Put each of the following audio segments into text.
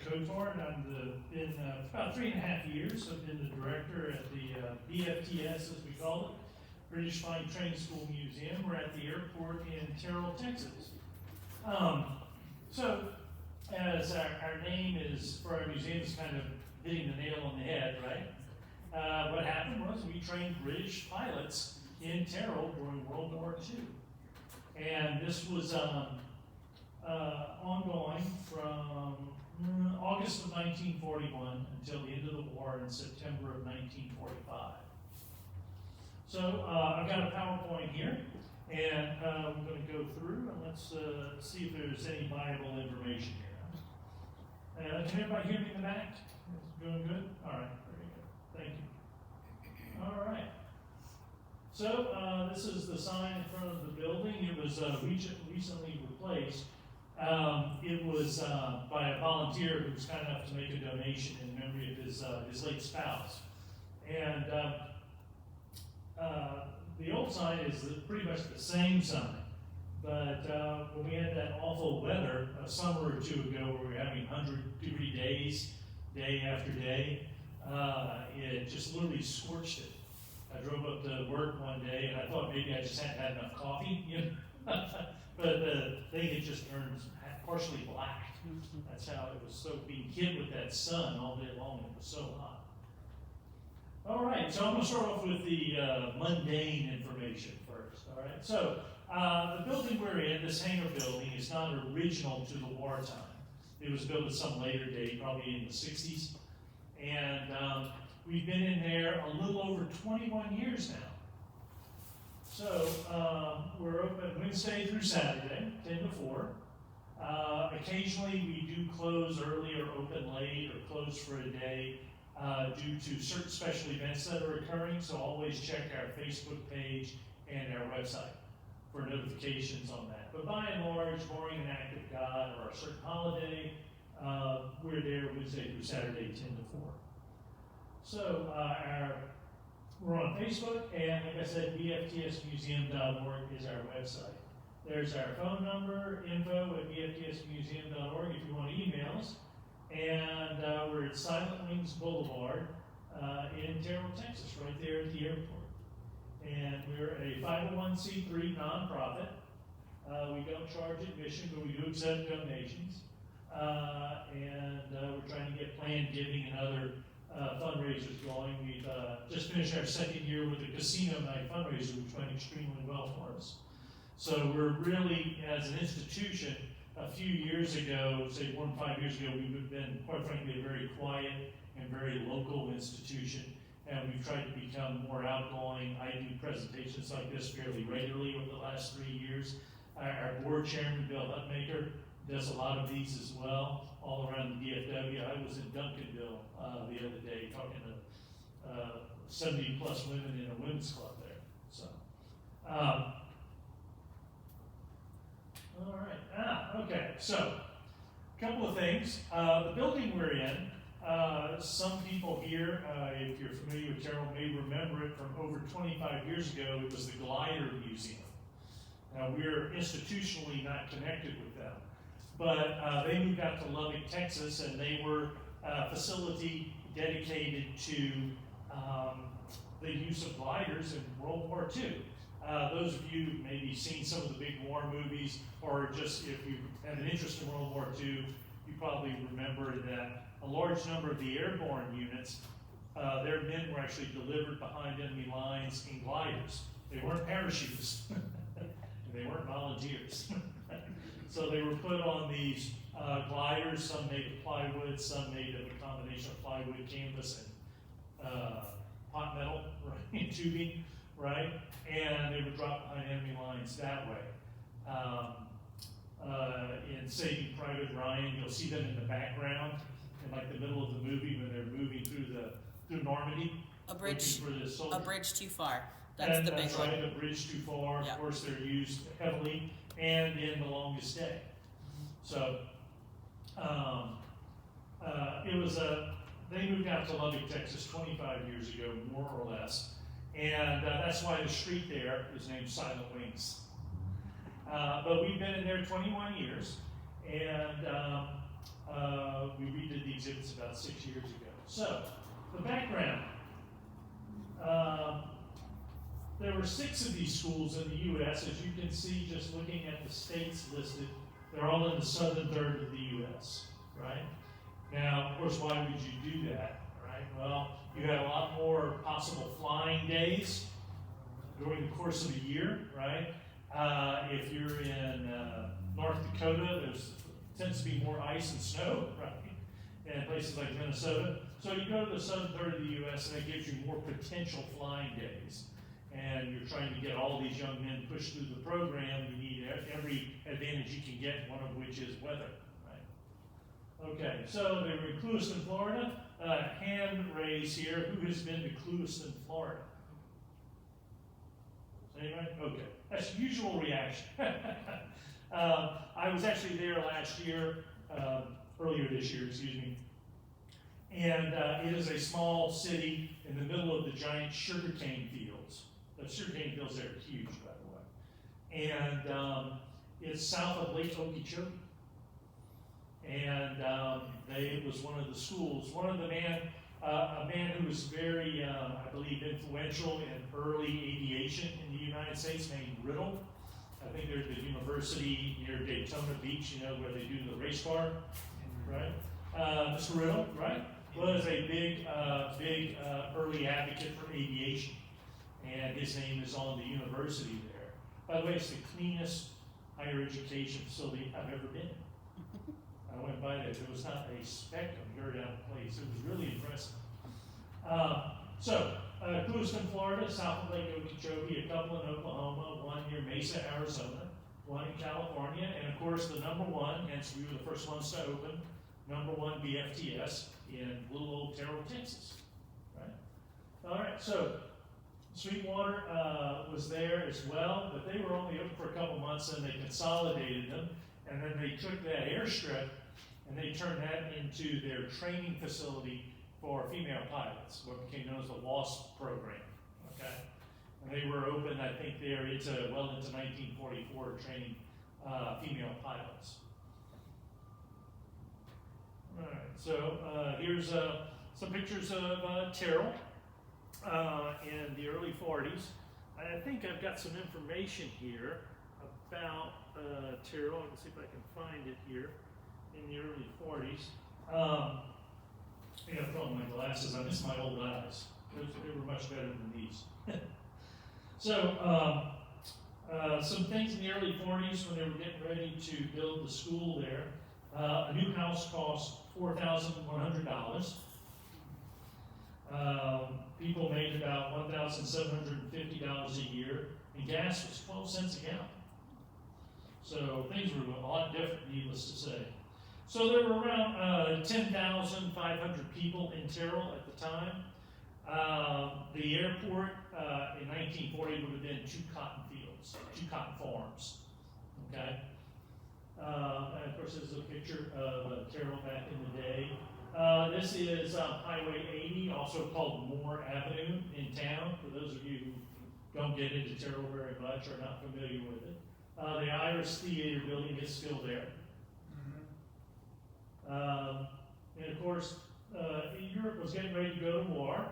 Hotard. I've been about 3.5 years. I've been the director at the BFTS, as we call it, British Flying Training School Museum. We're at the airport in Terrell, Texas. So, as our name is for our museum is kind of hitting the nail on the head, right? What happened was we trained British pilots in Terrell during World War II. And this was ongoing from August of 1941 until the end of the war in September of 1945. So I've got a PowerPoint here, and I'm going to go through and let's see if there's any viable information here. Can everybody hear me in the back? It's going good? All right, very good. Thank you. All right. So this is the sign in front of the building. It was recently replaced. It was by a volunteer who was kind enough to make a donation in memory of his late spouse. And the old sign is pretty much the same sign. But when we had that awful weather a summer or two ago where we were having 100-degree days, day after day, it just literally scorched it. I drove up to work one day and I thought maybe I just hadn't had enough coffee, you know? But the thing had just turned partially black. That's how it was so being hit with that sun all day long. It was so hot. All right, so I'm going to start off with the mundane information first. All right, so the building we're in, this hangar building, is not original to the wartime. It was built at some later date, probably in the 60s. And we've been in there a little over 21 years now. So we're open Wednesday through Saturday, 10 to 4. Occasionally we do close early or open late or close for a day due to certain special events that are occurring. So always check our Facebook page and our website for notifications on that. But by and large, barring an act of God or a certain holiday, we're there Wednesday through Saturday, 10 to 4. So we're on Facebook, and like I said, bftsmuseum.org is our website. There's our phone number, info@bftsmuseum.org if you want to email us. And we're at Silent Wings Boulevard in Terrell, Texas, right there at the airport. And we're a 501c3 nonprofit. We don't charge admission, but we do accept donations. And we're trying to get planned giving and other fundraisers going. We've just finished our second year with the casino night fundraiser, which went extremely well for us. So we're really, as an institution, a few years ago, say 4 and 5 years ago, we've been, quite frankly, a very quiet and very local institution, and we've tried to become more outgoing. I do presentations like this fairly regularly over the last 3 years. Our board chairman, Bill Hutmaker, does a lot of these as well, all around the DFW. I was in Duncanville the other day talking to 70 plus women in a women's club there. So, all right, okay, so a couple of things. The building we're in, some people here, if you're familiar with Terrell, may remember it from over 25 years ago. It was the Glider Museum. Now, we're institutionally not connected with them, but they moved out to Lubbock, Texas, and they were a facility dedicated to the use of gliders in World War II. Those of you maybe seen some of the big war movies, or just if you had an interest in World War II, you probably remember that a large number of the airborne units, their men were actually delivered behind enemy lines in gliders. They weren't parachutes, and they weren't volunteers. So they were put on these gliders, some made of plywood, some made of a combination of plywood, canvas, and hot metal, right, tubing, right? And they would drop behind enemy lines that way. In Saving Private Ryan, you'll see them in the background, in like the middle of the movie when they're moving through Normandy. A bridge too far. That's and the big one. Right, a bridge too far. Yeah. Of course, they're used heavily, and in The Longest Day. So it was they moved out to Lubbock, Texas 25 years ago, more or less. And that's why the street there is named Silent Wings. But we've been in there 21 years, and we redid exhibits about 6 years ago. So, the background. There were 6 of these schools in the U.S. As you can see, just looking at the states listed, they're all in the southern third of the U.S., right? Now, of course, why would you do that, right? Well, you have a lot more possible flying days during the course of a year, right? If you're in North Dakota, there tends to be more ice and snow, right? And places like Minnesota. So you go to the southern third of the U.S. and it gives you more potential flying days. And you're trying to get all these young men pushed through the program. You need every advantage you can get, one of which is weather, right? Okay, so they were in Clewiston, Florida. Hand raise here. Who has been to Clewiston, Florida? Anybody? Okay, that's the usual reaction. I was actually there last year, earlier this year, excuse me. And it is a small city in the middle of the giant sugarcane fields. The sugarcane fields there are huge, by the way. And it's south of Lake Okeechobee. And it was one of the schools. One of the a man who was very, I believe, influential in early aviation in the United States, named Riddle. I think there's the university near Daytona Beach, you know, where they do the race car, right? Mr. Riddle, right, was a big early advocate for aviation. And his name is on the university there. By the way, it's the cleanest higher education facility I've ever been in. I went by there. There was not a speck of dirt out of place. It was really impressive. Clewiston, Florida, south of Lake Okeechobee, a couple in Oklahoma, one near Mesa, Arizona, one in California, and of course the number one, hence we were the first ones to open, number one BFTS in little old Terrell, Texas. Right? All right, so Sweetwater was there as well, but they were only open for a couple months and they consolidated them, and then they took that airstrip and they turned that into their training facility for female pilots, what became known as the WASP program, okay? And they were open, I think, there into 1944, training female pilots. All right, so here's some pictures of Terrell in the early 40s. I think I've got some information here about Terrell. Let's see if I can find it here in the early 40s. I gotta put on my glasses. I miss my old eyes. They were much better than these. So, some things in the early 40s when they were getting ready to build the school there. A new house cost $4,100. People made about $1,750 a year, and gas was 12 cents a gallon. So things were a lot different, needless to say. So there were around 10,500 people in Terrell at the time. The airport in 1940 would have been 2 cotton fields, 2 cotton farms. Okay. And of course, this is a picture of Terrell back in the day. This is Highway 80, also called Moore Avenue in town, for those of you who don't get into Terrell very much or not familiar with it. The Iris Theater building is still there. And of course, Europe was getting ready to go to war,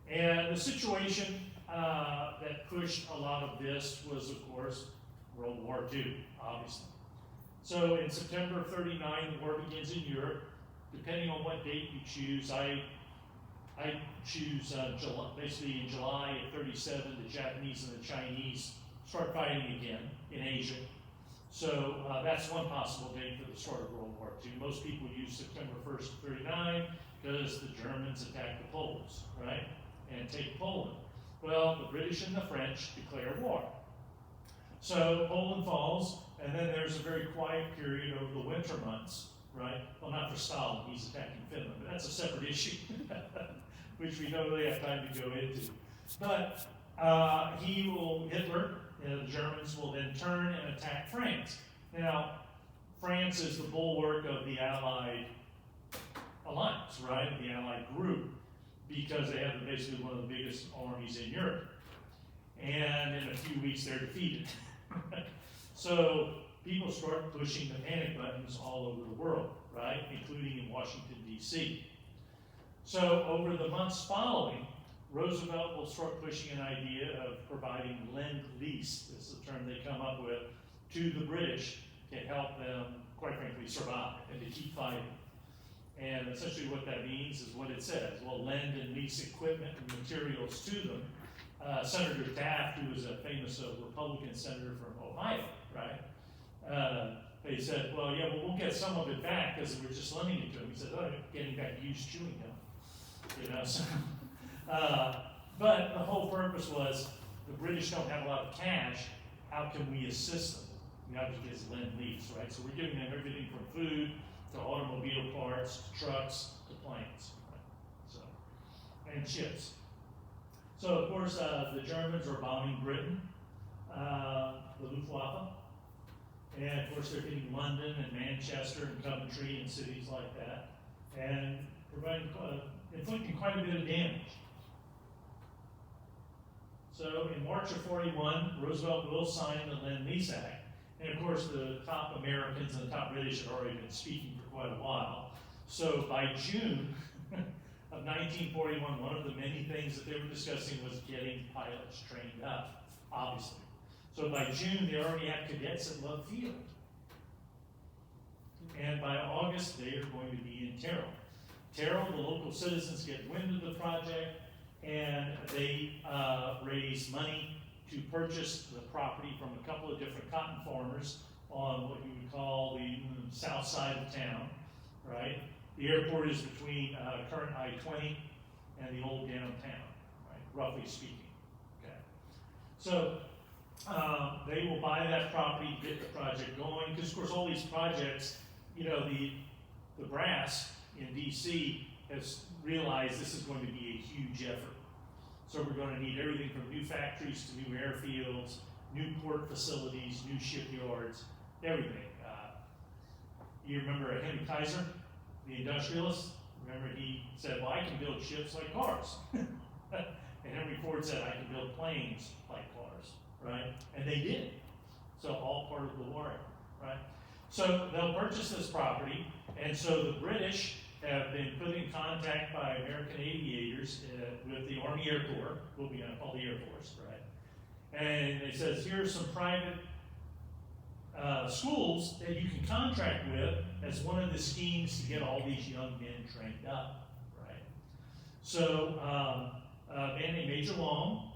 and the situation that pushed a lot of this was, of course, World War II, obviously. So in September of '39, the war begins in Europe. Depending on what date you choose, I choose July, basically in July of '37, the Japanese and the Chinese start fighting again in Asia. So that's one possible date for the start of World War II. Most people use September 1st of '39 because the Germans attack the Poles, right, and take Poland. Well, the British and the French declare war. So Poland falls, and then there's a very quiet period over the winter months, right? Well, not for Stalin, he's attacking Finland, but that's a separate issue, which we don't really have time to go into. But Hitler, the Germans will then turn and attack France. Now, France is the bulwark of the Allied alliance, right? The Allied group, because they have basically one of the biggest armies in Europe. And in a few weeks, they're defeated. So people start pushing the panic buttons all over the world, right? Including in Washington, D.C. D.C. So over the months following, Roosevelt will start pushing an idea of providing lend-lease, that's the term they come up with, to the British to help them, quite frankly, survive and to keep fighting. And essentially what that means is what it says. We'll lend and lease equipment and materials to them. Senator Taft, who was a famous Republican senator from Ohio, right? They said, well, yeah, we'll get some of it back because we're just lending it to them. He said, oh, getting back used chewing gum. You know, so, but the whole purpose was the British don't have a lot of cash. How can we assist them? We have to get lend-lease, right? So we're giving them everything from food to automobile parts, to trucks, to planes, right? So, and ships. So, of course, the Germans are bombing Britain, the Luftwaffe, and of course they're hitting London and Manchester and Coventry and cities like that, and providing, inflicting quite a bit of damage. So, in March of 41, Roosevelt will sign the Lend-Lease Act. And of course, the top Americans and the top British had already been speaking for quite a while. So by June of 1941, one of the many things that they were discussing was getting pilots trained up, obviously. So by June, they already have cadets at Love Field. And by August, they are going to be in Terrell. Terrell, the local citizens get wind of the project, and they raise money to purchase the property from a couple of different cotton farmers on what you would call the south side of town, right? The airport is between current I-20 and the old downtown, right? Roughly speaking, okay? So they will buy that property, get the project going, because of course all these projects, you know, the brass in D.C. has realized this is going to be a huge effort. So we're going to need everything from new factories to new airfields, new port facilities, new shipyards, everything. You remember Henry Kaiser, the industrialist? Remember he said, well, I can build ships like cars. And Henry Ford said, I can build planes like cars, right? And they did. So all part of the war, right? So they'll purchase this property, and so the British have been put in contact by American aviators with the Army Air Corps, what we call the Air Force, right? And it says, here are some private schools that you can contract with as one of the schemes to get all these young men trained up, right? So a man named Major Long,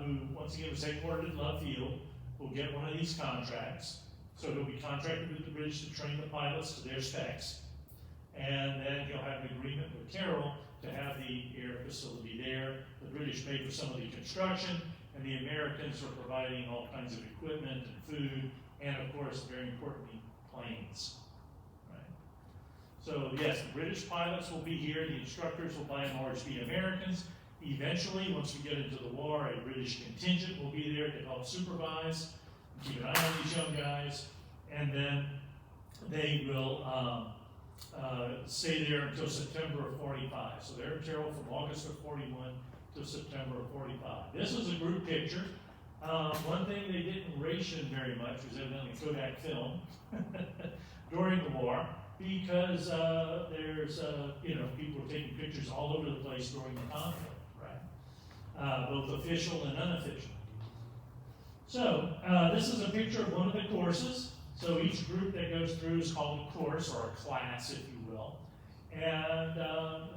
who once again was headquartered at Love Field, will get one of these contracts. So he'll be contracted with the British to train the pilots to their specs. And then he'll have an agreement with Terrell to have the air facility there. The British pay for some of the construction, and the Americans are providing all kinds of equipment and food, and of course, very importantly, planes. Right? So yes, the British pilots will be here. The instructors will by and large be Americans. Eventually, once we get into the war, a British contingent will be there to help supervise, keep an eye on these young guys, and then they will stay there until September of 45. So they're in Terrell from August of 41 to September of 45. This is a group picture. One thing they didn't ration very much was evidently Kodak film during the war, because there's, people were taking pictures all over the place during the conflict, right? Both official and unofficial. So this is a picture of one of the courses. So each group that goes through is called a course, or a class, if you will. And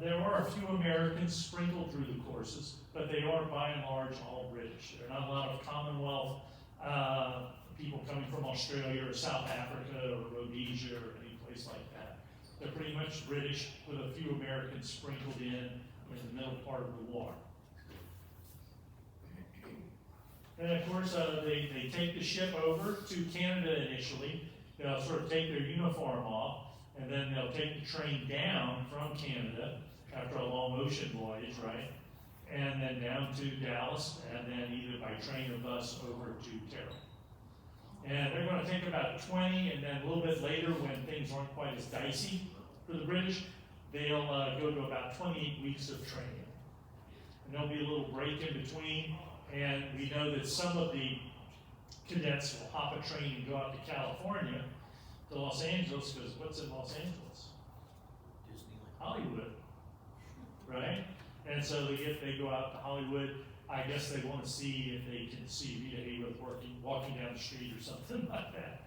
there are a few Americans sprinkled through the courses, but they are by and large all British. There are not a lot of Commonwealth people coming from Australia or South Africa or Rhodesia or any place like that. They're pretty much British, with a few Americans sprinkled in the middle part of the war. And of course, they take the ship over to Canada initially. They'll sort of take their uniform off, and then they'll take the train down from Canada after a long ocean voyage, right? And then down to Dallas, and then either by train or bus over to Terrell. And they're going to take about 20, and then a little bit later, when things aren't quite as dicey for the British, they'll go to about 28 weeks of training. And there'll be a little break in between. And we know that some of the cadets will hop a train and go out to California, to Los Angeles, because what's in Los Angeles? And so they go out to Hollywood. I guess they want to see if they can see Rita Hayworth walking down the street or something like that.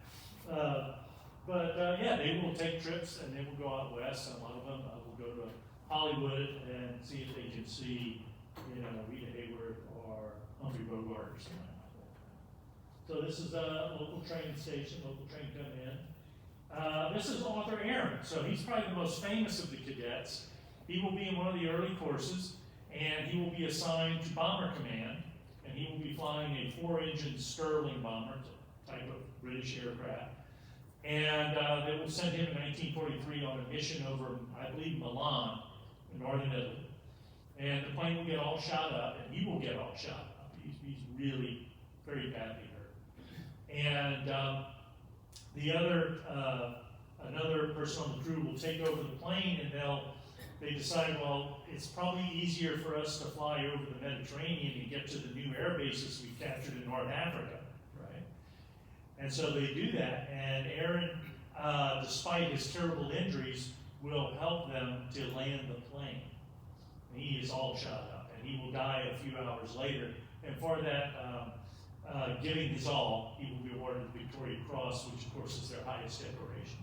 Yeah, they will take trips and they will go out west, and a lot of them will go to Hollywood and see if they can see, Rita Hayworth or Humphrey Bogart or something like that. So this is a local train station, local train coming in. This is Arthur Aaron. So he's probably the most famous of the cadets. He will be in one of the early courses, and he will be assigned to Bomber Command, and he will be flying a 4-engine Sterling bomber, type of British aircraft. And they will send him in 1943 on a mission over, I believe, Milan, in northern Italy. And the plane will get all shot up, and he will get all shot up. He's really very badly hurt. And another person on the crew will take over the plane, and they decide, well, it's probably easier for us to fly over the Mediterranean and get to the new air bases we captured in North Africa, right? And so they do that, and Aaron, despite his terrible injuries, will help them to land the plane. And he is all shot up, and he will die a few hours later. And for that, giving his all, he will be awarded the Victoria Cross, which of course is their highest decoration.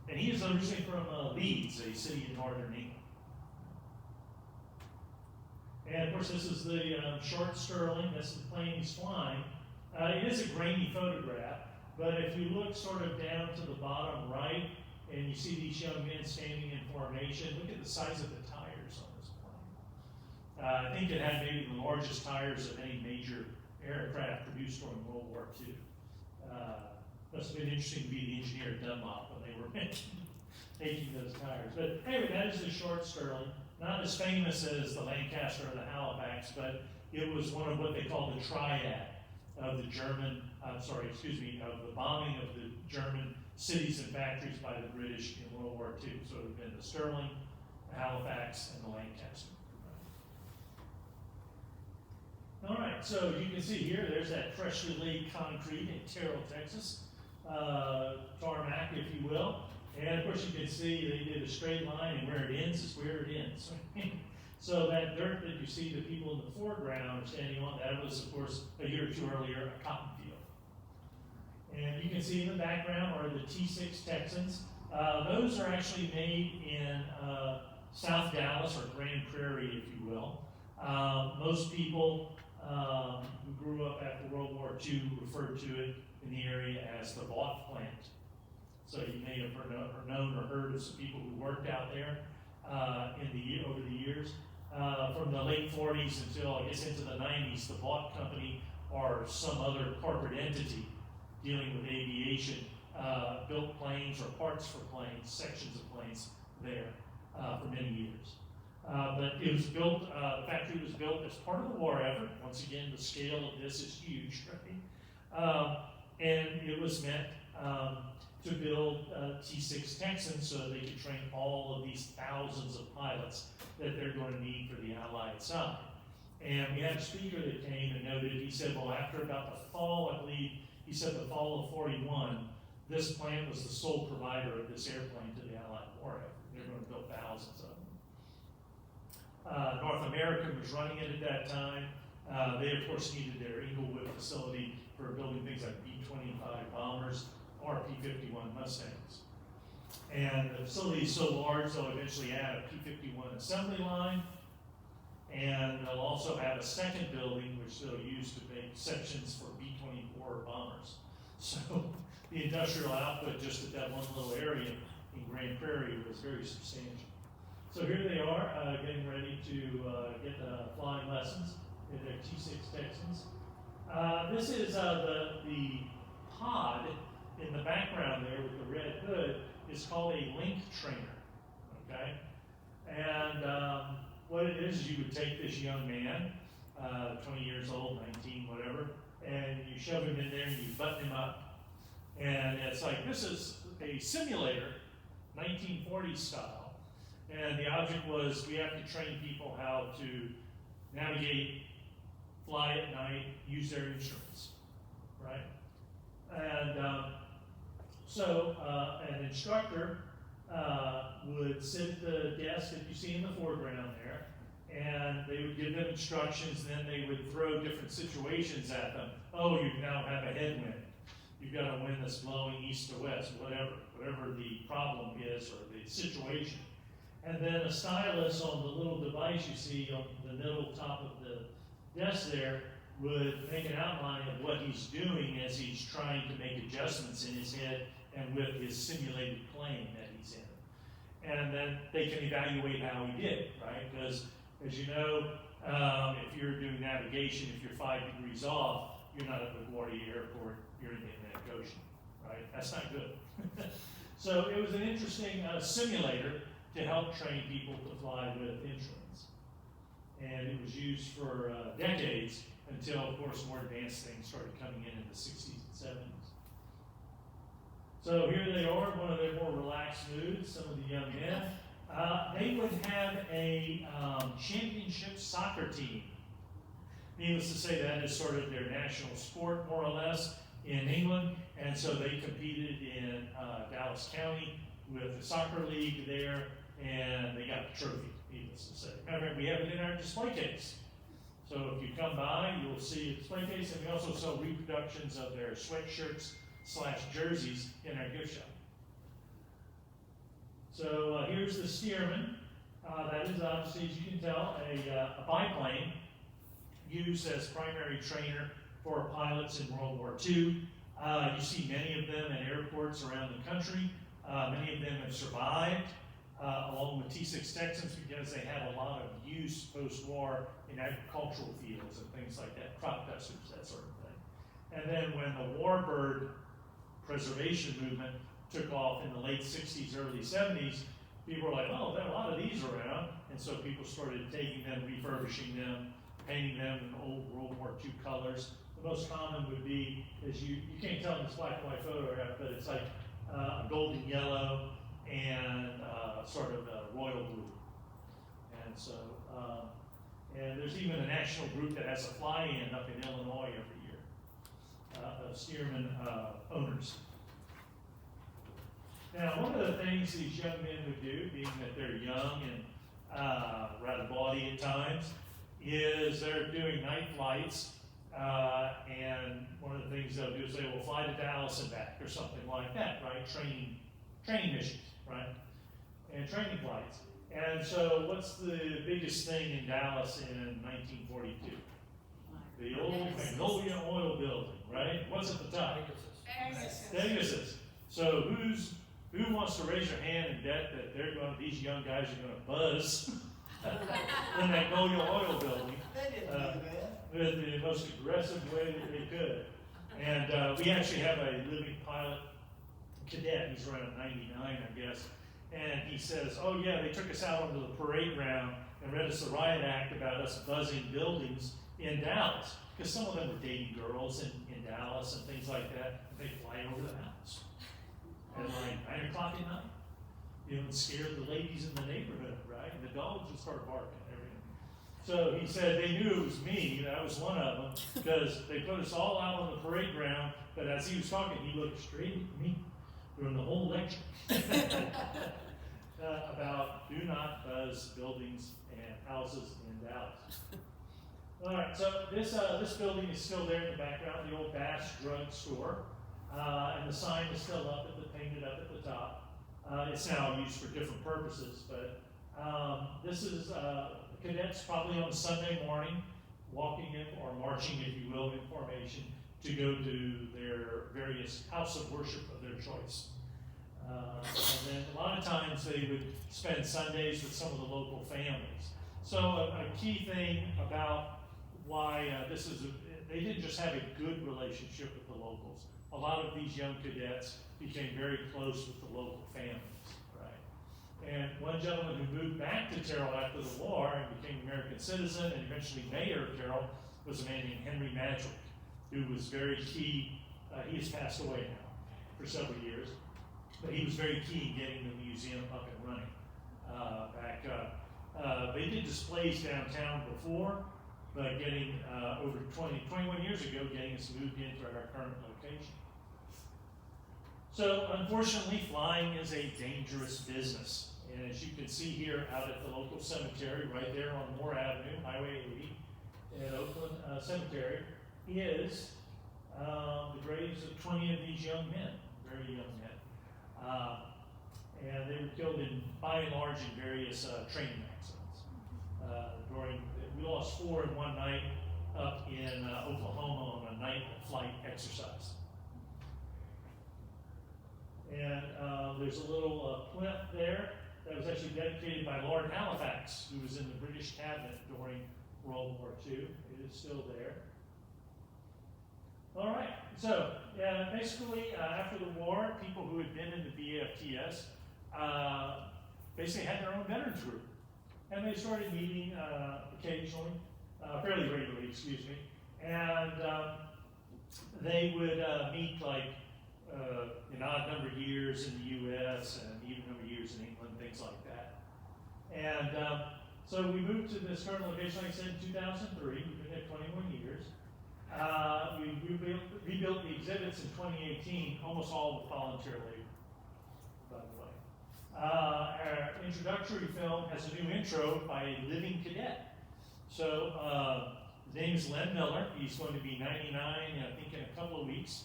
And he is originally from Leeds, a city in northern England. And of course, this is the short Sterling. This is the plane he's flying. It is a grainy photograph, but if you look sort of down to the bottom right, and you see these young men standing in formation, look at the size of the tires on this plane. I think it had maybe the largest tires of any major aircraft produced during World War II. Must have been interesting to be the engineer at Dunlop when they were making those tires. But anyway, that is the short Sterling. Not as famous as the Lancaster or the Halifax, but it was one of what they call the triad of the of the bombing of the German cities and factories by the British in World War II. So it would have been the Sterling, the Halifax, and the Lancaster. All right, so you can see here, there's that freshly laid concrete in Terrell, Texas, tarmac, if you will. And of course, you can see they did a straight line, and where it ends is where it ends. So that dirt that you see the people in the foreground are standing on, that was, of course, a year or two earlier, a cotton field. And you can see in the background are the T6 Texans. Those are actually made in South Dallas, or Grand Prairie, if you will. Most people who grew up after World War II referred to it in the area as the Vought plant. So you may have known or heard of some people who worked out there over the years. From the late 40s until, I guess, into the 90s, the Vought Company or some other corporate entity dealing with aviation built planes or parts for planes, sections of planes there for many years. But it was built, the factory was built as part of the war effort. Once again, the scale of this is huge, right? And it was meant to build T6 Texans so they could train all of these thousands of pilots that they're going to need for the Allied side. And we had a speaker that came and noted, he said, well, after about the fall, I believe, he said the fall of 41, this plant was the sole provider of this airplane to the Allied war effort. They're going to build thousands of them. North American was running it at that time. They, of course, needed their Inglewood facility for building things like B-25 bombers or P-51 Mustangs. And the facility is so large, they'll eventually add a P-51 assembly line, and they'll also have a second building which they'll use to make sections for B-24 bombers. So the industrial output just at that one little area in Grand Prairie was very substantial. So here they are, getting ready to get flying lessons in their T6 Texans. This is the pod in the background there with the red hood is called a link trainer, okay? And what it is you would take this young man, 20 years old, 19, whatever, and you shove him in there and you button him up. And it's like, this is a simulator, 1940s style. And the object was, we have to train people how to navigate, fly at night, use their instruments, right? And so an instructor would sit at the desk that you see in the foreground there, and they would give them instructions, then they would throw different situations at them. Oh, you now have a headwind. You've got a wind that's blowing east to west, whatever the problem is or the situation. And then a stylus on the little device you see on the middle top of the desk there would make an outline of what he's doing as he's trying to make adjustments in his head and with his simulated plane that he's in. And then they can evaluate how he did, right? Because, as you know, if you're doing navigation, if you're 5 degrees off, you're not at LaGuardia Airport, you're in the Atlantic Ocean, right? That's not good. So it was an interesting simulator to help train people to fly with instruments. And it was used for decades until, of course, more advanced things started coming in the 60s and 70s. So here they are, one of their more relaxed moods, some of the young men. They would have a championship soccer team. Needless to say, that is sort of their national sport, more or less, in England. And so they competed in Dallas County with the soccer league there, and they got the trophy, needless to say. Remember, we have it in our display case. So if you come by, you'll see a display case, and we also sell reproductions of their sweatshirts / jerseys in our gift shop. So here's the Stearman. That is obviously, as you can tell, a biplane used as primary trainer for pilots in World War II. You see many of them at airports around the country. Many of them have survived, along with T-6 Texans, because they had a lot of use post-war in agricultural fields and things like that, crop dusters, that sort of thing. And then when the warbird preservation movement took off in the late 60s, early 70s, people were like, oh, there are a lot of these around. And so people started taking them, refurbishing them, painting them in old World War II colors. The most common would be, is you can't tell in this black and white photograph, but it's like a golden yellow and sort of a royal blue. And so, and there's even a national group that has a fly-in up in Illinois every year, of Stearman owners. Now, one of the things these young men would do, being that they're young and rather bawdy at times, is they're doing night flights, and one of the things they'll do is they will fly to Dallas and back, or something like that, right? Training missions, right? And training flights. And so what's the biggest thing in Dallas in 1942? The old Magnolia Oil Building, right? What's at the top? Pegasus. So who wants to raise their hand and bet that these young guys are going to buzz the Magnolia Oil Building with the most aggressive way that they could? And we actually have a living pilot cadet. He's around 99, I guess. And he says, oh yeah, they took us out onto the parade ground and read us the riot act about us buzzing buildings in Dallas. Because some of them were dating girls in Dallas and things like that. And they fly over the house at like 9 o'clock at night. You know, and scared the ladies in the neighborhood, right? And the dogs would start barking and everything. So he said they knew it was me, that I was one of them, because they put us all out on the parade ground, but as he was talking, he looked straight at me during the whole lecture. About do not buzz buildings and houses in Dallas. All right, so this building is still there in the background, the old Bass Drug Store, and the sign is still up, painted up at the top. It's now used for different purposes, but this is cadets probably on a Sunday morning, walking in or marching, if you will, in formation to go to their various house of worship of their choice. And then a lot of times they would spend Sundays with some of the local families. So a key thing about why they didn't just have a good relationship with the locals. A lot of these young cadets became very close with the local families, right? And one gentleman who moved back to Terrell after the war and became an American citizen and eventually mayor of Terrell was a man named Henry Madrick, who was very key. He has passed away now for several years. But he was very key in getting the museum up and running. They did displays downtown before, but getting over 21 years ago, getting us moved into our current location. So unfortunately, flying is a dangerous business. And as you can see here out at the local cemetery, right there on Moore Avenue, Highway 80, at Oakland Cemetery, is the graves of 20 of these young men, very young men. And they were killed by and large in various training accidents. We lost 4 in one night up in Oklahoma on a night flight exercise. And there's a little plinth there that was actually dedicated by Lord Halifax, who was in the British cabinet during World War II. It is still there. All right, so basically after the war, people who had been in the BFTS basically had their own veterans group. And they started meeting occasionally, fairly regularly, excuse me. And they would meet like an odd number of years in the U.S. and even number of years in England, things like that. And so we moved to this current location, like I said, in 2003. We've been there 21 years. We rebuilt the exhibits in 2018, almost all with volunteer labor, by the way. Our introductory film has a new intro by a living cadet. So his name is Len Miller. He's going to be 99, I think, in a couple of weeks.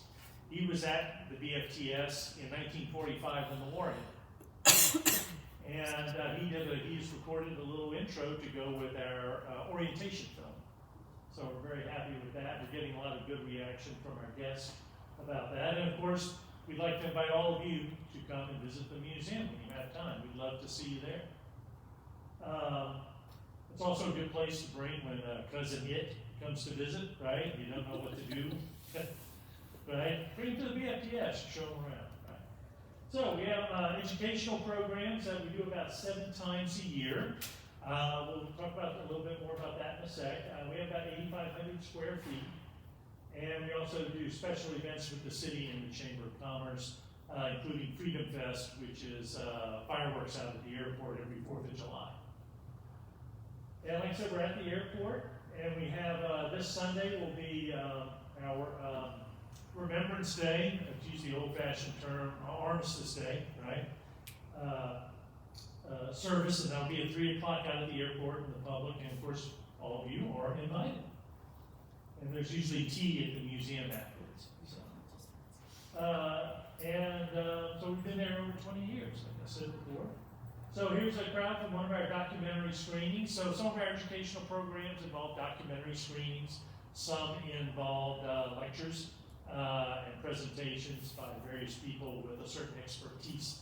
He was at the BFTS in 1945 when the war ended. And he's recorded a little intro to go with our orientation film. So we're very happy with that. We're getting a lot of good reaction from our guests about that. And of course, we'd like to invite all of you to come and visit the museum when you have time. We'd love to see you there. It's also a good place to bring when Cousin It comes to visit, right? You don't know what to do. Right? Bring them to the BFTS, show them around. Right? So we have educational programs that we do about 7 times a year. We'll talk about a little bit more about that in a sec. We have about 8,500 square feet. And we also do special events with the city and the Chamber of Commerce, including Freedom Fest, which is fireworks out at the airport every 4th of July. And like I said, we're at the airport, and we have this Sunday will be our Remembrance Day, to use the old-fashioned term, Armistice Day, right? Service, and that'll be at 3 o'clock out at the airport in the public, and of course, all of you are invited. And there's usually tea at the museum afterwards. So we've been there over 20 years, like I said before. So here's a crowd from one of our documentary screenings. So some of our educational programs involve documentary screenings. Some involve lectures and presentations by various people with a certain expertise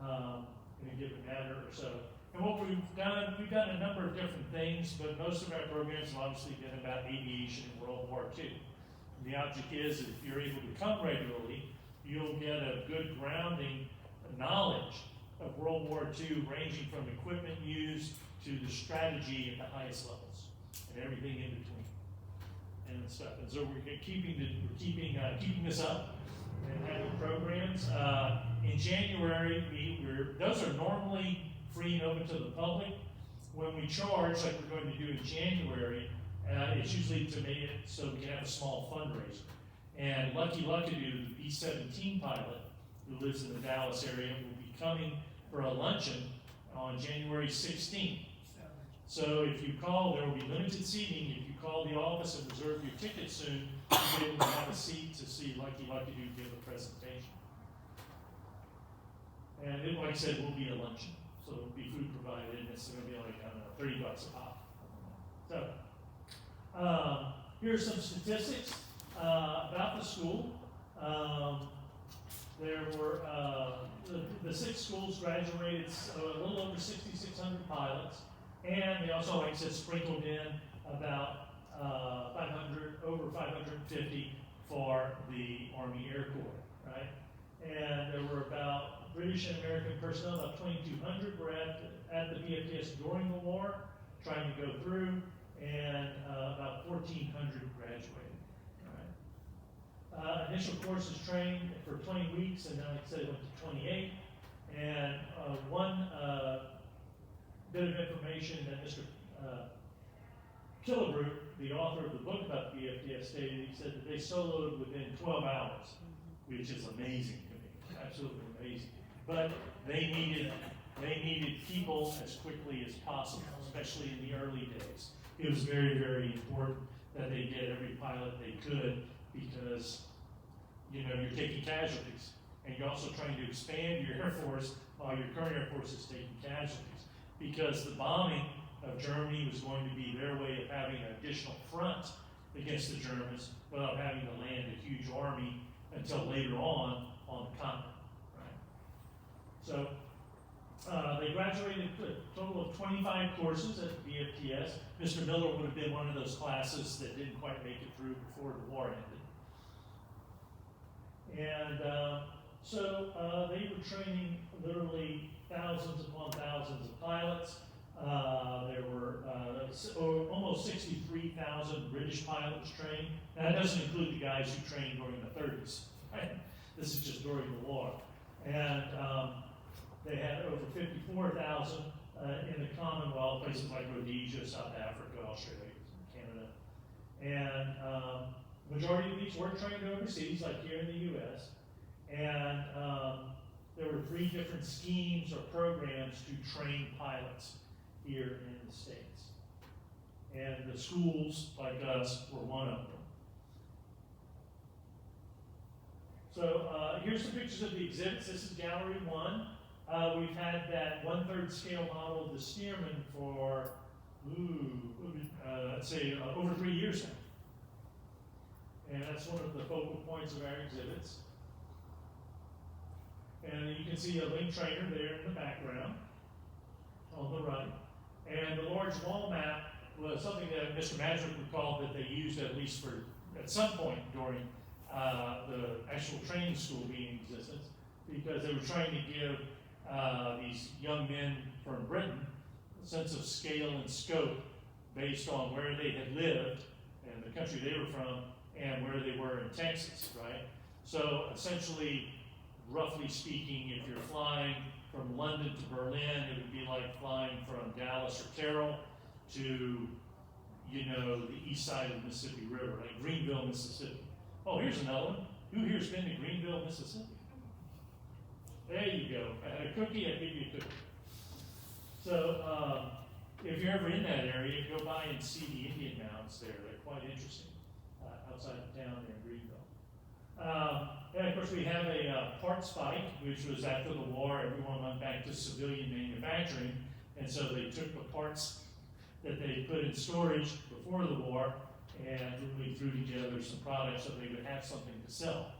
in a given matter or so. And what we've done a number of different things, but most of our programs have obviously been about aviation and World War II. And the object is that if you're able to come regularly, you'll get a good grounding knowledge of World War II, ranging from equipment used to the strategy at the highest levels and everything in between and stuff. And so we're keeping this up and having programs. In January, those are normally free and open to the public. When we charge, like we're going to do in January, it's usually to make it so we can have a small fundraiser. And Lucky Luckadoo, the B-17 pilot who lives in the Dallas area, will be coming for a luncheon on January 16th. So if you call, there will be limited seating. If you call the office and reserve your ticket soon, you'll be able to have a seat to see Lucky Luckadoo give a presentation. And it, like I said, will be a luncheon. So there will be food provided, and it's going to be like, I don't know, $30 a pop. So here's some statistics about the school. There were, the 6 schools graduated a little over 6,600 pilots, and they also, like I said, sprinkled in about over 550 for the Army Air Corps, right? And there were about British and American personnel, about 2,200 were at the BFTS during the war, trying to go through, and about 1,400 graduated. Initial courses trained for 20 weeks, and then, like I said, it went to 28. And one bit of information that Mr. Killebrew, the author of the book about the BFTS, stated, he said that they soloed within 12 hours, which is amazing to me, absolutely amazing. But they needed They needed people as quickly as possible, especially in the early days. It was very, very important that they get every pilot they could because, you're taking casualties. And you're also trying to expand your Air Force while your current Air Force is taking casualties. Because the bombing of Germany was going to be their way of having an additional front against the Germans without having to land a huge army until later on the continent. Right? So they graduated a total of 25 courses at the BFTS. Mr. Miller would have been one of those classes that didn't quite make it through before the war ended. And so they were training literally thousands upon thousands of pilots. There were almost 63,000 British pilots trained. And that doesn't include the guys who trained during the 30s. Right? This is just during the war. And they had over 54,000 in the Commonwealth, places like Rhodesia, South Africa, Australia, Canada. And majority of these were trained overseas, like here in the U.S. And there were 3 different schemes or programs to train pilots here in the States. And the schools, like us, were one of them. So here's some pictures of the exhibits. This is Gallery 1. We've had that 1/3 scale model of the Stearman for, let's say, over 3 years now. And that's one of the focal points of our exhibits. And you can see a link trainer there in the background on the right. And the large wall map was something that Mr. Madrick recalled that they used at least at some point during the actual training school being in existence, because they were trying to give these young men from Britain a sense of scale and scope based on where they had lived and the country they were from and where they were in Texas, right? So essentially, roughly speaking, if you're flying from London to Berlin, it would be like flying from Dallas or Terrell to, the east side of the Mississippi River, like Greenville, Mississippi. Oh, here's another one. Who here's been to Greenville, Mississippi? There you go. If I had a cookie, I'd give you a cookie. So if you're ever in that area, go by and see the Indian mounds there. They're quite interesting outside of town there in Greenville. And of course, we have a parts spike, which was after the war. Everyone went back to civilian manufacturing, and so they took the parts that they put in storage before the war and really threw together some products so they would have something to sell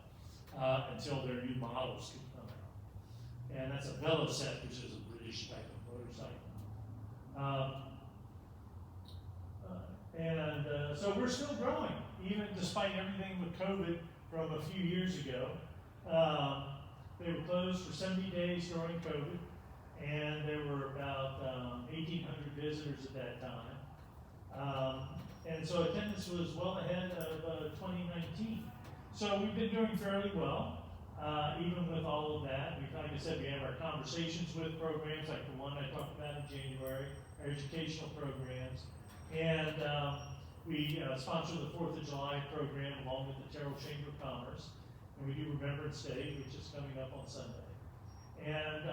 until their new models could come out. And that's a Velocet, which is a British type of motorcycle. So we're still growing, even despite everything with COVID from a few years ago. They were closed for 70 days during COVID, and there were about 1,800 visitors at that time. And so attendance was well ahead of 2019. So we've been doing fairly well, even with all of that. Like I said, we have our conversations with programs like the one I talked about in January, our educational programs. And we sponsor the 4th of July program along with the Terrell Chamber of Commerce. And we do Remembrance Day, which is coming up on Sunday. And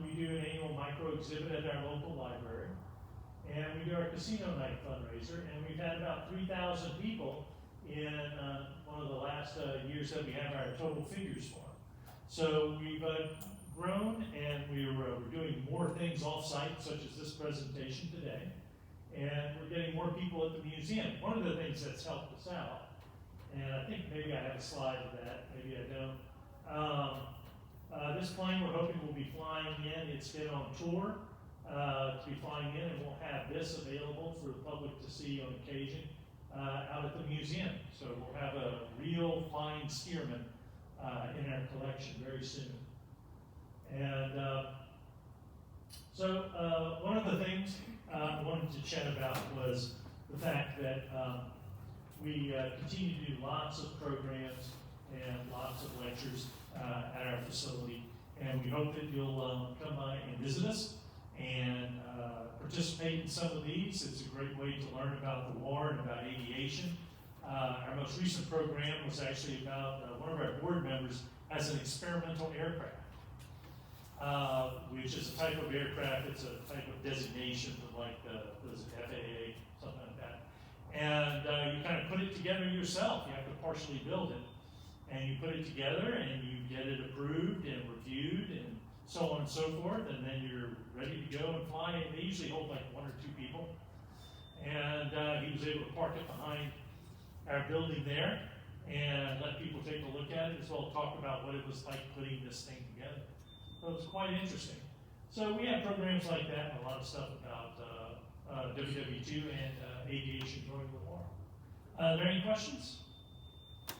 we do an annual micro exhibit at our local library. And we do our casino night fundraiser. And we've had about 3,000 people in one of the last years that we have our total figures for. So we've grown, and we're doing more things off-site, such as this presentation today. And we're getting more people at the museum. One of the things that's helped us out, and I think maybe I have a slide of that, maybe I don't. This plane we're hoping will be flying in. It's been on tour to be flying in, and we'll have this available for the public to see on occasion out at the museum. So we'll have a real flying Stearman in our collection very soon. And so one of the things I wanted to chat about was the fact that we continue to do lots of programs and lots of lectures at our facility, and we hope that you'll come by and visit us and participate in some of these. It's a great way to learn about the war and about aviation. Our most recent program was actually about one of our board members has an experimental aircraft. which is a type of aircraft. It's a type of designation from like what is it, FAA, something like that. And you kind of put it together yourself. You have to partially build it. And you put it together and you get it approved and reviewed and so on and so forth. And then you're ready to go and fly. And they usually hold like 1 or 2 people. And he was able to park it behind our building there and let people take a look at it, as well as talk about what it was like putting this thing together. So it was quite interesting. So we have programs like that and a lot of stuff about WW2 and aviation during the war. Are there any questions?